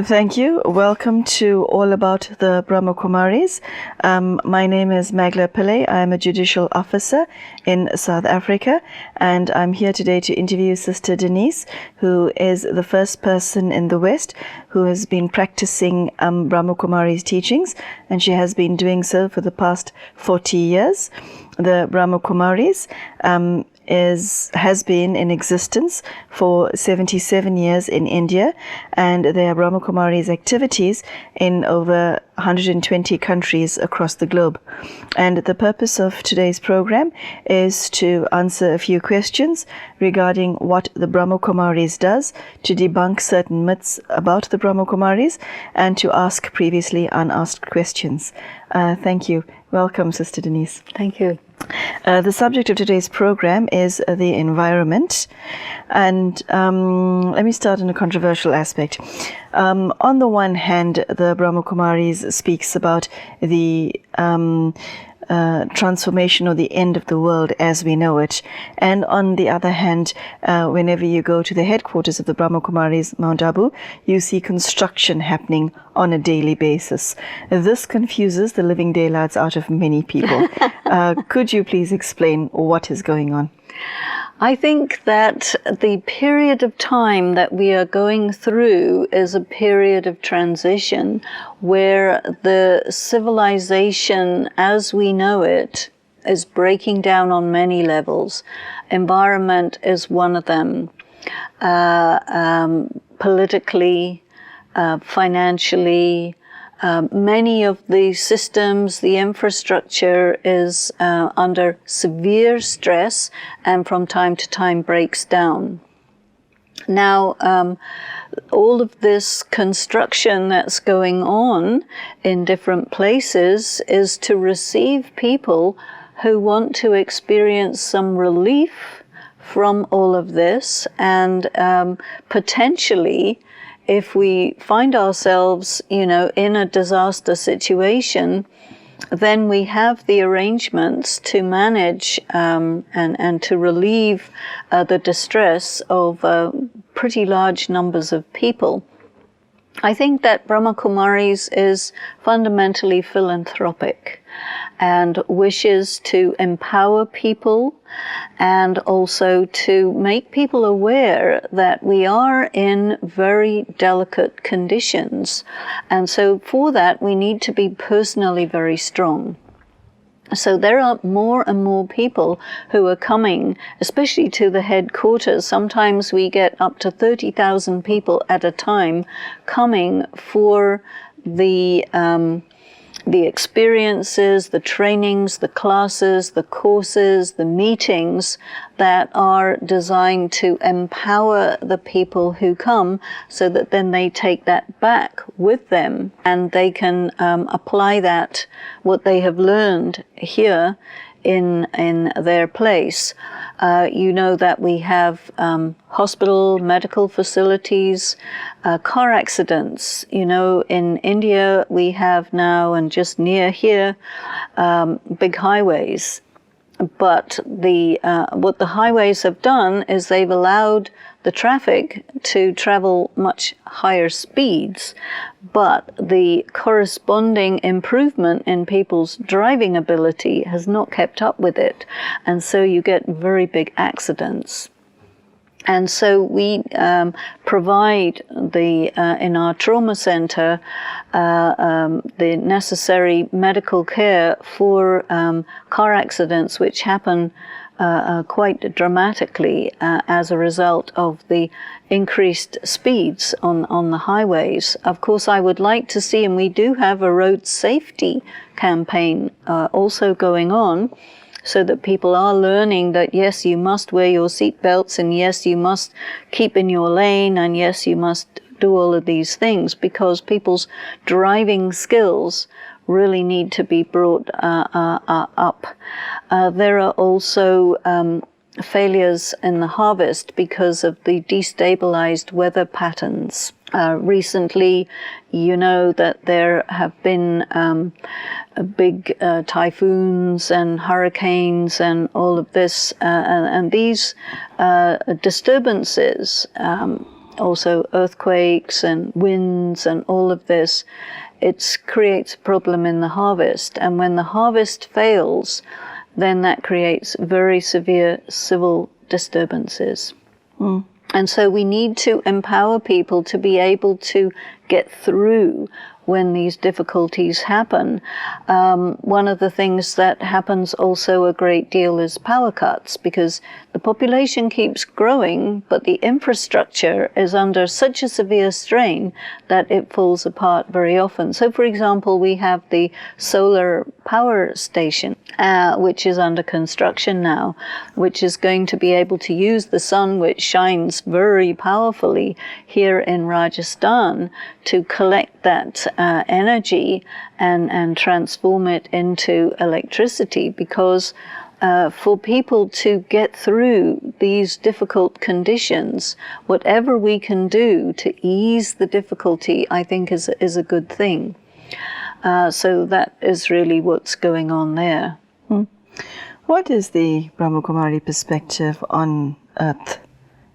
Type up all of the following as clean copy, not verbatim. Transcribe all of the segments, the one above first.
Thank you. Welcome to All About the Brahma Kumaris. My name is Magela Pillai. I am a judicial officer in South Africa, and I'm here today to interview Sister Denise, who is the first person in the West who has been practicing Brahma Kumaris teachings, and she has been doing so for the past 40 years. The Brahma Kumaris has been in existence for 77 years in India, and there are Brahma Kumaris activities in over 120 countries across the globe. And the purpose of today's program is to answer a few questions regarding what the Brahma Kumaris does, to debunk certain myths about the Brahma Kumaris, and to ask previously unasked questions. Thank you. Welcome, Sister Denise. Thank you. The subject of today's program is the environment, and let me start in a controversial aspect. On the one hand, the Brahma Kumaris speaks about the transformation or the end of the world as we know it, and on the other hand, whenever you go to the headquarters of the Brahma Kumaris, Mount Abu, you see construction happening on a daily basis. This confuses the living daylights out of many people. Could you please explain what is going on? I think that the period of time that we are going through is a period of transition where the civilization as we know it is breaking down on many levels. Environment is one of them. Politically, financially, many of the systems, the infrastructure is under severe stress and from time to time breaks down. Now, all of this construction that's going on in different places is to receive people who want to experience some relief from all of this, and potentially, if we find ourselves, in a disaster situation, then we have the arrangements to manage and to relieve the distress of pretty large numbers of people. I think that Brahma Kumaris is fundamentally philanthropic and wishes to empower people and also to make people aware that we are in very delicate conditions. And so for that, we need to be personally very strong. So there are more and more people who are coming, especially to the headquarters. Sometimes we get up to 30,000 people at a time coming for the experiences, the trainings, the classes, the courses, the meetings that are designed to empower the people who come so that then they take that back with them and they can apply that, what they have learned here in their place. You know that we have hospital, medical facilities, car accidents. In India we have now, and just near here, big highways. But what the highways have done is they've allowed the traffic to travel much higher speeds, but the corresponding improvement in people's driving ability has not kept up with it, and so you get very big accidents. And so we provide in our trauma center the necessary medical care for car accidents which happen quite dramatically as a result of the increased speeds on the highways. Of course, I would like to see, and we do have a road safety campaign also going on, so that people are learning that yes, you must wear your seat belts, and yes, you must keep in your lane, and yes, you must do all of these things, because people's driving skills really need to be brought up. There are also failures in the harvest because of the destabilized weather patterns. Recently, you know that there have been big typhoons and hurricanes and all of this, and these disturbances also earthquakes and winds and all of this, it creates a problem in the harvest. And when the harvest fails, then that creates very severe civil disturbances. And so we need to empower people to be able to get through when these difficulties happen. One of the things that happens also a great deal is power cuts, because the population keeps growing, but the infrastructure is under such a severe strain that it falls apart very often. So, for example, we have the solar power station, which is under construction now, which is going to be able to use the sun, which shines very powerfully here in Rajasthan, to collect that energy and transform it into electricity, because for people to get through these difficult conditions, whatever we can do to ease the difficulty, I think is a good thing. So that is really what's going on there. What is the Brahmakumari perspective on Earth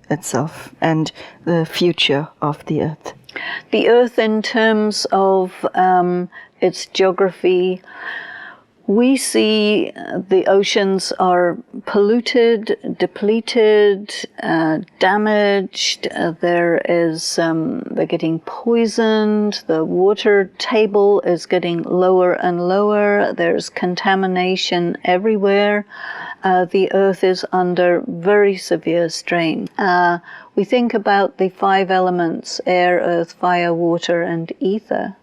itself and the future of the Earth? The Earth in terms of its geography, we see the oceans are polluted, depleted, damaged. They're getting poisoned. The water table is getting lower and lower. There's contamination everywhere. The Earth is under very severe strain. We think about the 5 elements: air, earth, fire, water, and ether.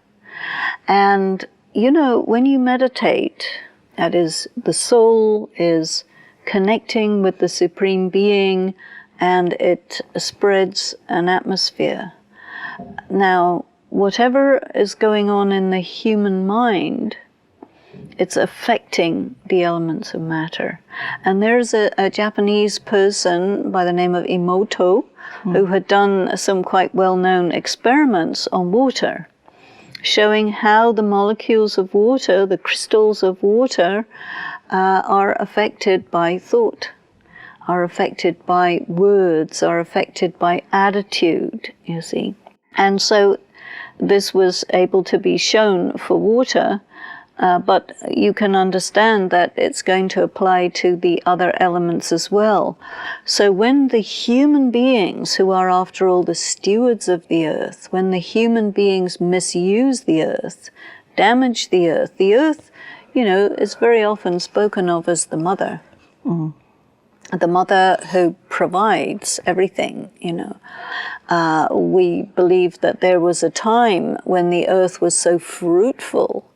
And you know, when you meditate, that is, the soul is connecting with the Supreme Being, and it spreads an atmosphere. Now, whatever is going on in the human mind, it's affecting the elements of matter. And there's a Japanese person by the name of Emoto who had done some quite well-known experiments on water, showing how the molecules of water, the crystals of water, are affected by thought, are affected by words, are affected by attitude, you see. And so this was able to be shown for water, but you can understand that it's going to apply to the other elements as well. So when the human beings, who are after all the stewards of the earth, when the human beings misuse the earth, damage the earth, you know, is very often spoken of as the mother. The mother who provides everything, you know. We believe that there was a time when the earth was so fruitful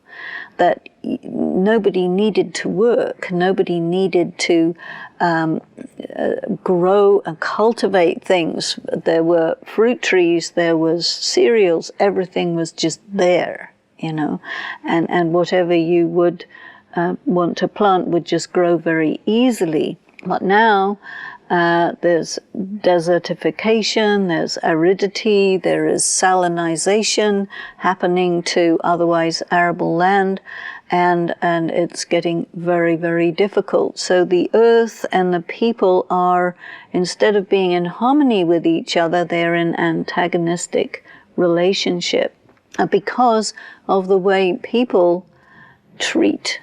that nobody needed to work, nobody needed to grow and cultivate things. There were fruit trees, there was cereals, everything was just there, you know, and whatever you would want to plant would just grow very easily. But now there's desertification, there's aridity, there is salinization happening to otherwise arable land, and it's getting very, very difficult. So the earth and the people are, instead of being in harmony with each other, they're in antagonistic relationship because of the way people treat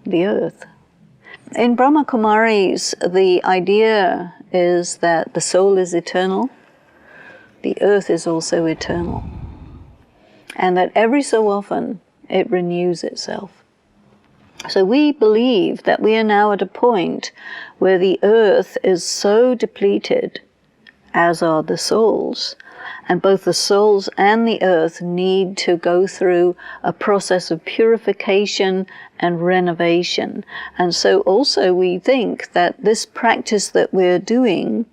the earth. In Brahmakumaris, the idea is that the soul is eternal, the earth is also eternal, and that every so often it renews itself. So we believe that we are now at a point where the earth is so depleted, as are the souls, and both the souls and the earth need to go through a process of purification and renovation. And so also we think that this practice that we're doing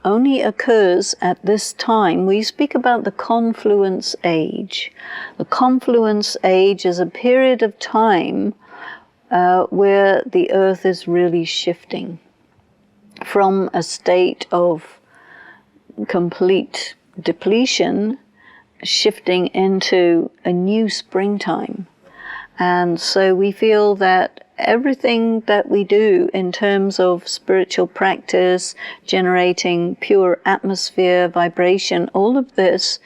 only occurs at this time. We speak about the Confluence Age. The Confluence Age is a period of time where the earth is really shifting from a state of complete depletion, shifting into a new springtime. And so we feel that everything that we do in terms of spiritual practice, generating pure atmosphere, vibration, all of this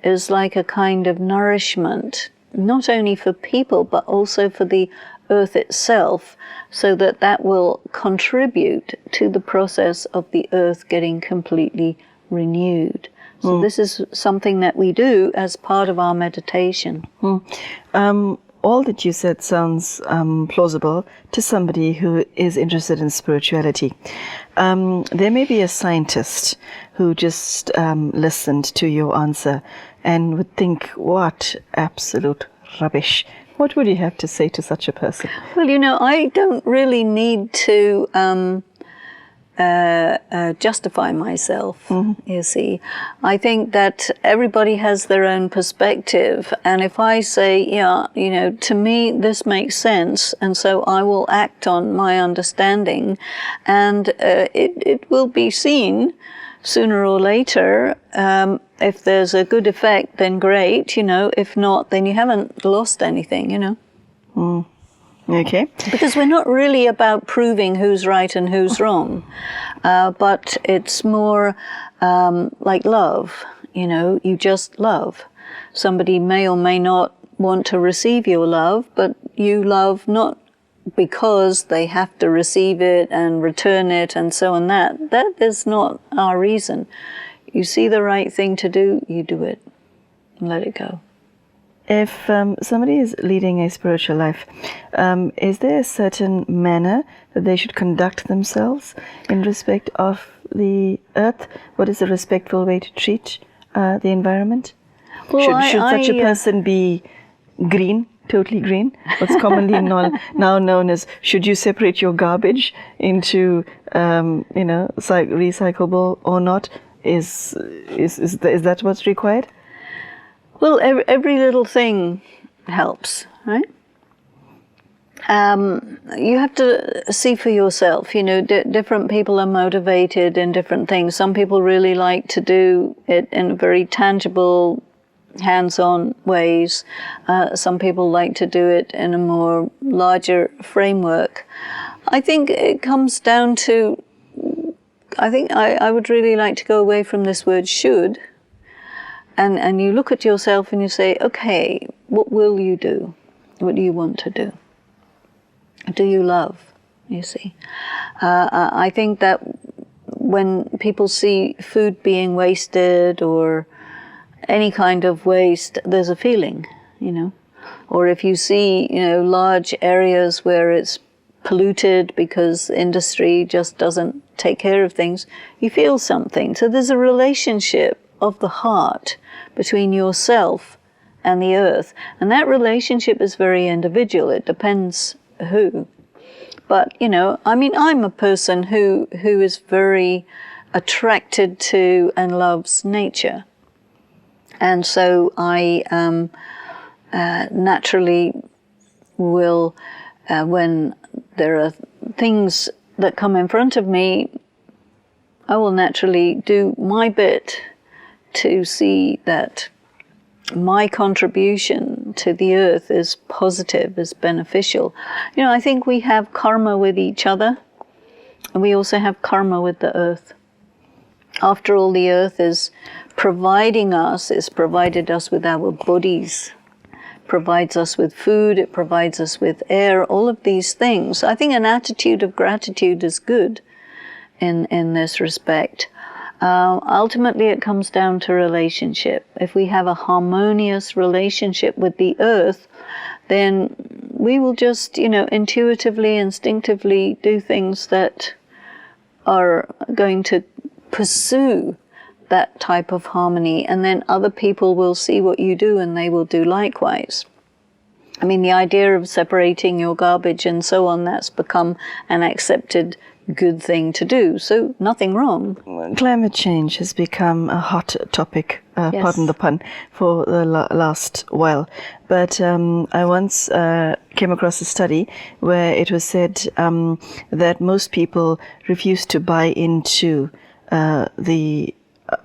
is like a kind of nourishment, not only for people, but also for the earth itself, so that that will contribute to the process of the earth getting completely renewed. So this is something that we do as part of our meditation. All that you said sounds plausible to somebody who is interested in spirituality. There may be a scientist who just listened to your answer and would think, what absolute rubbish. What would you have to say to such a person? Well, you know, I don't really need to justify myself, you see. I think that everybody has their own perspective. And if I say, yeah, you know, to me this makes sense, and so I will act on my understanding, and it will be seen sooner or later. If there's a good effect, then great, you know. If not, then you haven't lost anything, you know. Okay. Because we're not really about proving who's right and who's wrong, but it's more like love, you know. You just love. Somebody may or may not want to receive your love, but you love not because they have to receive it and return it and so on. That is not our reason. You see the right thing to do, you do it, and let it go. If somebody is leading a spiritual life, is there a certain manner that they should conduct themselves in respect of the earth? What is a respectful way to treat the environment? Well, should such a person be green, totally green? What's commonly now known as, should you separate your garbage into, recyclable or not? Is that what's required? Well, every little thing helps, right? You have to see for yourself, you know, different people are motivated in different things. Some people really like to do it in very tangible, hands-on ways. Some people like to do it in a more larger framework. I think it comes down to, I would really like to go away from this word should. And you look at yourself and you say, okay, what will you do? What do you want to do? Do you love, you see? I think that when people see food being wasted or any kind of waste, there's a feeling, you know. Or if you see, you know, large areas where it's polluted because industry just doesn't take care of things, you feel something. So there's a relationship of the heart between yourself and the earth. And that relationship is very individual. It depends who. But, you know, I mean, I'm a person who is very attracted to and loves nature. And so I naturally will, when there are things that come in front of me, I will naturally do my bit to see that my contribution to the earth is positive, is beneficial. You know, I think we have karma with each other, and we also have karma with the earth. After all, the earth is provided us with our bodies, provides us with food, it provides us with air, all of these things. I think an attitude of gratitude is good in this respect. Ultimately, it comes down to relationship. If we have a harmonious relationship with the earth, then we will just, you know, intuitively, instinctively do things that are going to pursue that type of harmony. And then other people will see what you do and they will do likewise. I mean, the idea of separating your garbage and so on, that's become an accepted good thing to do, so nothing wrong. Climate change has become a hot topic, Yes. Pardon the pun, for the last while. But I once came across a study where it was said that most people refuse to buy into the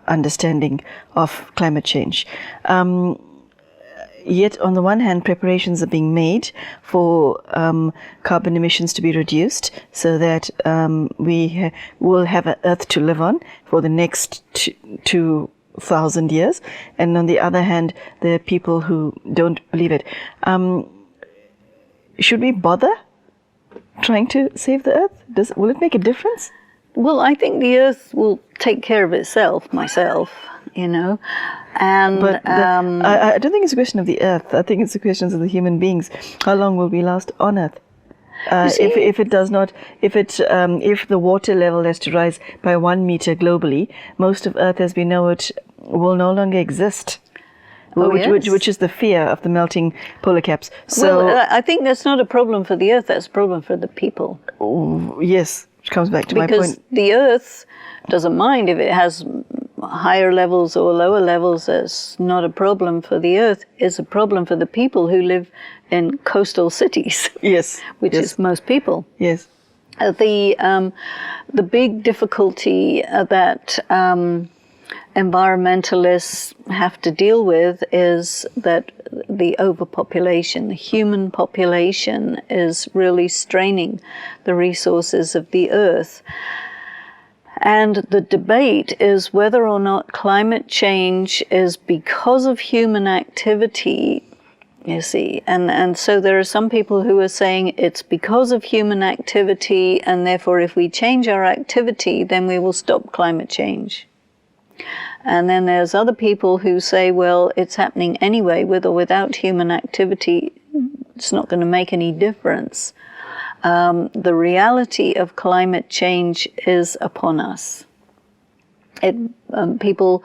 understanding of climate change. yet on the one hand, preparations are being made for carbon emissions to be reduced, so that we will have an Earth to live on for the next 2,000 years. And on the other hand, there are people who don't believe it. Should we bother trying to save the Earth? Will it make a difference? Well, I think the Earth will take care of itself, myself, And but I don't think it's a question of the Earth. I think it's a question of the human beings. How long will we last on Earth? If it does not, if the water level has to rise by 1 meter globally, most of Earth as we know it will no longer exist. Which is the fear of the melting polar caps. So I think that's not a problem for the Earth. That's a problem for the people. Yes, which comes back to my point. Because the Earth doesn't mind if it has higher levels or lower levels. That's not a problem for the Earth. It's a problem for the people who live in coastal cities. Yes, which is most people. Yes. The big difficulty that environmentalists have to deal with is that the overpopulation, the human population, is really straining the resources of the Earth. And the debate is whether or not climate change is because of human activity, you see. And so there are some people who are saying it's because of human activity, and therefore if we change our activity, then we will stop climate change. And then there's other people who say, well, it's happening anyway, with or without human activity, it's not going to make any difference. The reality of climate change is upon us. People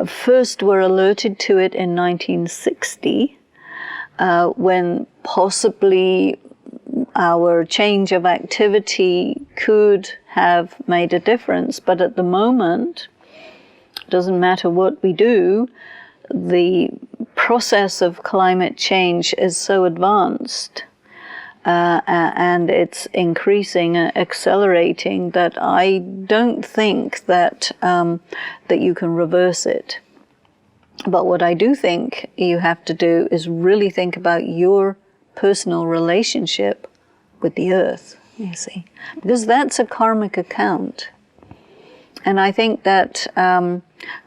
first were alerted to it in 1960, when possibly our change of activity could have made a difference. But at the moment, doesn't matter what we do, the process of climate change is so advanced and it's increasing, accelerating, that I don't think that that you can reverse it. But what I do think you have to do is really think about your personal relationship with the Earth, you see, because that's a karmic account. And I think that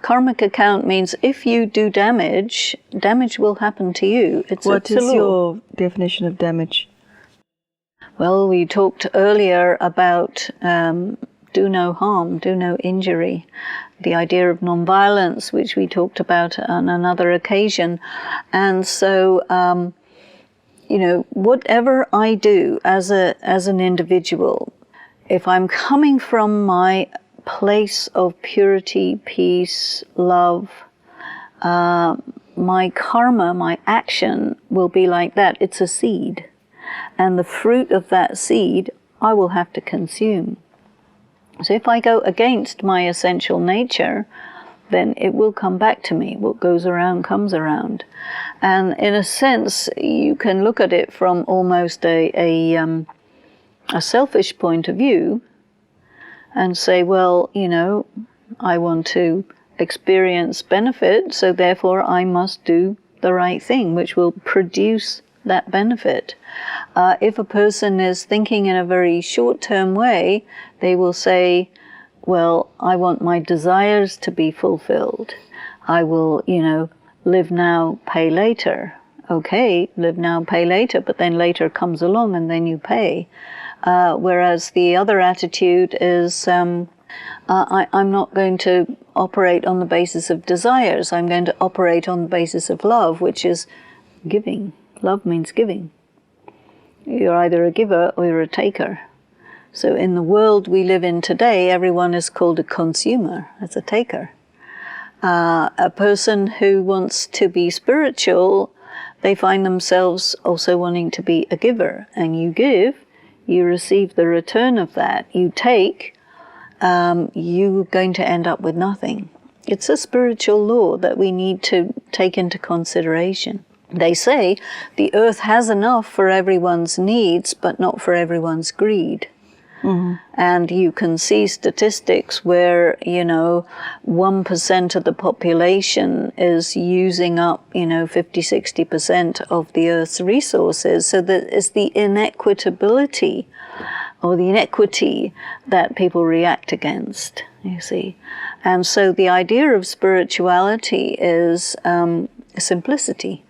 karmic account means if you do damage, damage will happen to you. What is your definition of damage? Well, we talked earlier about do no harm, do no injury. The idea of nonviolence, which we talked about on another occasion. And so, whatever I do as an individual, if I'm coming from my place of purity, peace, love, my karma, my action will be like that. It's a seed. And the fruit of that seed, I will have to consume. So if I go against my essential nature, then it will come back to me. What goes around comes around. And in a sense, you can look at it from almost a selfish point of view, and say, well, I want to experience benefit, so therefore I must do the right thing, which will produce that benefit. If a person is thinking in a very short-term way, they will say, well, I want my desires to be fulfilled. I will, live now, pay later. Okay, live now, pay later, but then later comes along and then you pay. Whereas the other attitude is, I'm not going to operate on the basis of desires. I'm going to operate on the basis of love, which is giving. Love means giving. You're either a giver or you're a taker. So in the world we live in today, everyone is called a consumer, as a taker. A person who wants to be spiritual, they find themselves also wanting to be a giver. And you give, you receive the return of that. You take, you're going to end up with nothing. It's a spiritual law that we need to take into consideration. They say the earth has enough for everyone's needs, but not for everyone's greed. And you can see statistics where, 1% of the population is using up, 50-60% of the Earth's resources. So that is the inequitability or the inequity that people react against, you see. And so the idea of spirituality is simplicity.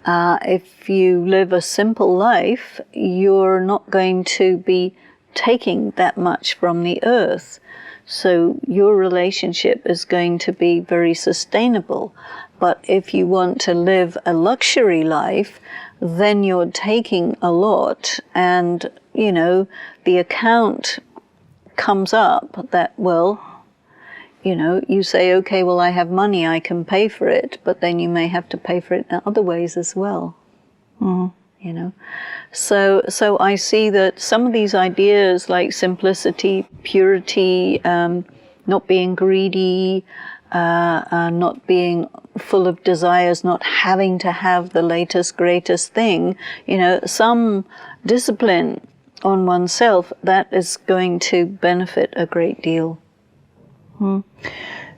If you live a simple life, you're not going to be taking that much from the earth. So your relationship is going to be very sustainable. But if you want to live a luxury life, then you're taking a lot, and, the account comes up that, you say, okay, well, I have money, I can pay for it, but then you may have to pay for it in other ways as well. So I see that some of these ideas like simplicity, purity, not being greedy, not being full of desires, not having to have the latest, greatest thing, some discipline on oneself, that is going to benefit a great deal.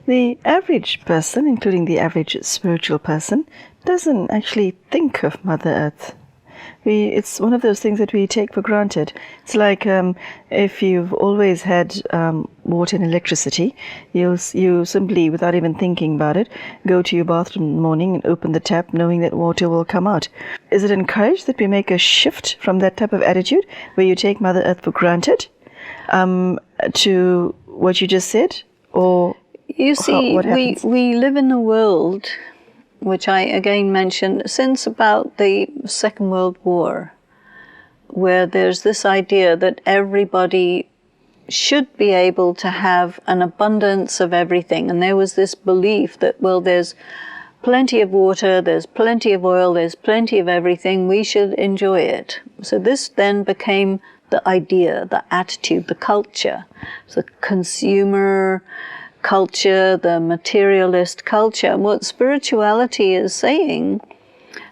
The average person, including the average spiritual person, doesn't actually think of Mother Earth. It's one of those things that we take for granted. It's like if you've always had water and electricity, you simply, without even thinking about it, go to your bathroom in the morning and open the tap knowing that water will come out. Is it encouraged that we make a shift from that type of attitude where you take Mother Earth for granted to what you just said? Or you see, we live in a world, which I again mentioned, since about the Second World War, where there's this idea that everybody should be able to have an abundance of everything. And there was this belief that, there's plenty of water, there's plenty of oil, there's plenty of everything, we should enjoy it. So this then became the idea, the attitude, the culture. So consumer culture, the materialist culture. And what spirituality is saying,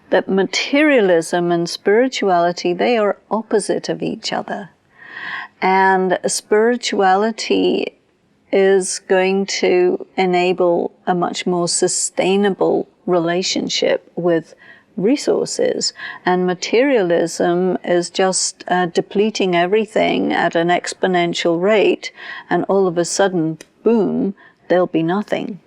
that materialism and spirituality, they are opposite of each other. And spirituality is going to enable a much more sustainable relationship with resources, and materialism is just depleting everything at an exponential rate, and all of a sudden, boom, there'll be nothing.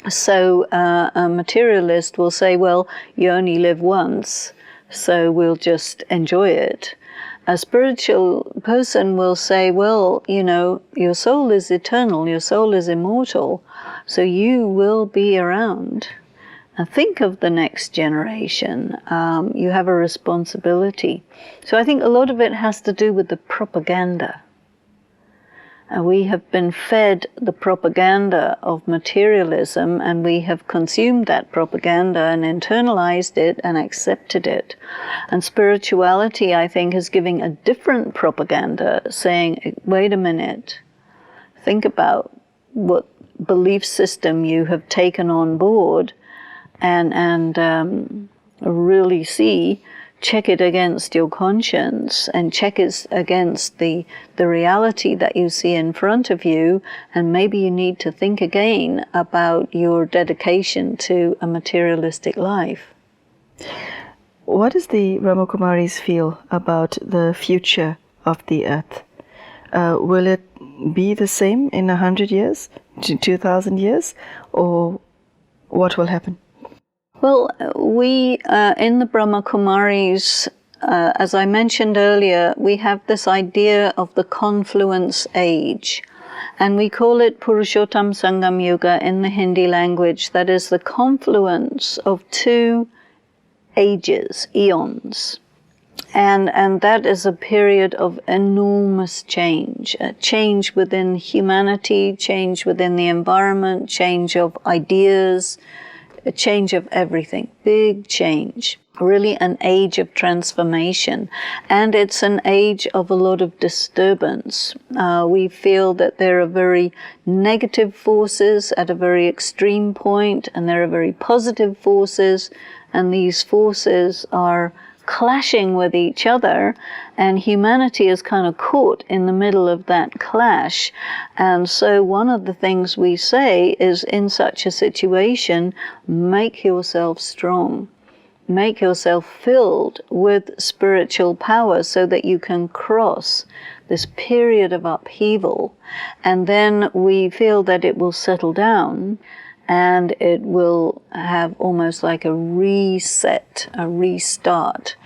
So a materialist will say, you only live once, so we'll just enjoy it. A spiritual person will say, your soul is eternal, your soul is immortal, so you will be around. And think of the next generation. You have a responsibility. So I think a lot of it has to do with the propaganda. We have been fed the propaganda of materialism, and we have consumed that propaganda and internalized it and accepted it. And spirituality, I think, is giving a different propaganda, saying, wait a minute, think about what belief system you have taken on board, and really check it against your conscience, and check it against the reality that you see in front of you, and maybe you need to think again about your dedication to a materialistic life. What does the Brahmakumaris feel about the future of the earth? Will it be the same in 100 years, 2,000 years, or what will happen? Well, we, in the Brahmakumaris, as I mentioned earlier, we have this idea of the Confluence Age, and we call it Purushottam Sangam Yuga in the Hindi language. That is the confluence of two ages, eons. And that is a period of enormous change, change within humanity, change within the environment, change of ideas, a change of everything, big change, really an age of transformation. And it's an age of a lot of disturbance. We feel that there are very negative forces at a very extreme point, and there are very positive forces, and these forces are clashing with each other, and humanity is kind of caught in the middle of that clash. And so one of the things we say is, in such a situation, make yourself strong. Make yourself filled with spiritual power so that you can cross this period of upheaval. And then we feel that it will settle down, and it will have almost like a reset, a restart.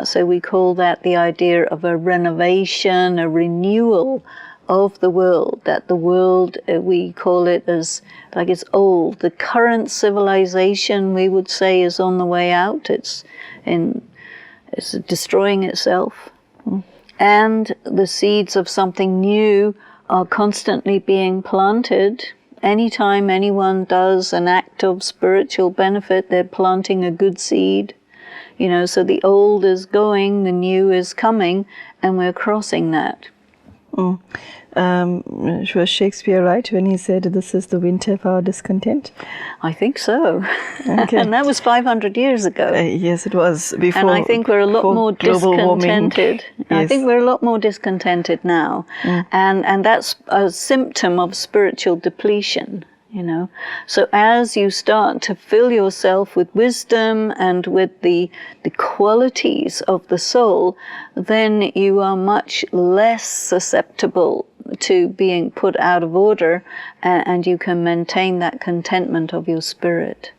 So we call that the idea of a renovation, a renewal of the world, that the world, we call it as like it's old. The current civilization, we would say, is on the way out. It's destroying itself. And the seeds of something new are constantly being planted. Anytime anyone does an act of spiritual benefit, they're planting a good seed. So the old is going, the new is coming, and we're crossing that. Was Shakespeare right when he said this is the winter of our discontent? I think so. Okay. And that was 500 years ago. Yes, it was before. And I think we're a lot more discontented. Yes. I think we're a lot more discontented now. And that's a symptom of spiritual depletion. So as you start to fill yourself with wisdom and with the qualities of the soul, then you are much less susceptible to being put out of order, and you can maintain that contentment of your spirit.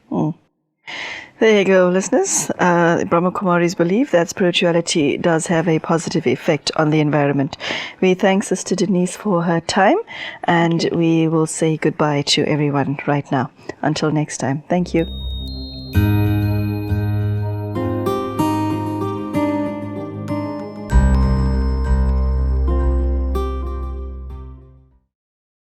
There you go, listeners. Brahma Kumaris believe that spirituality does have a positive effect on the environment. We thank Sister Denise for her time, and we will say goodbye to everyone right now. Until next time. Thank you.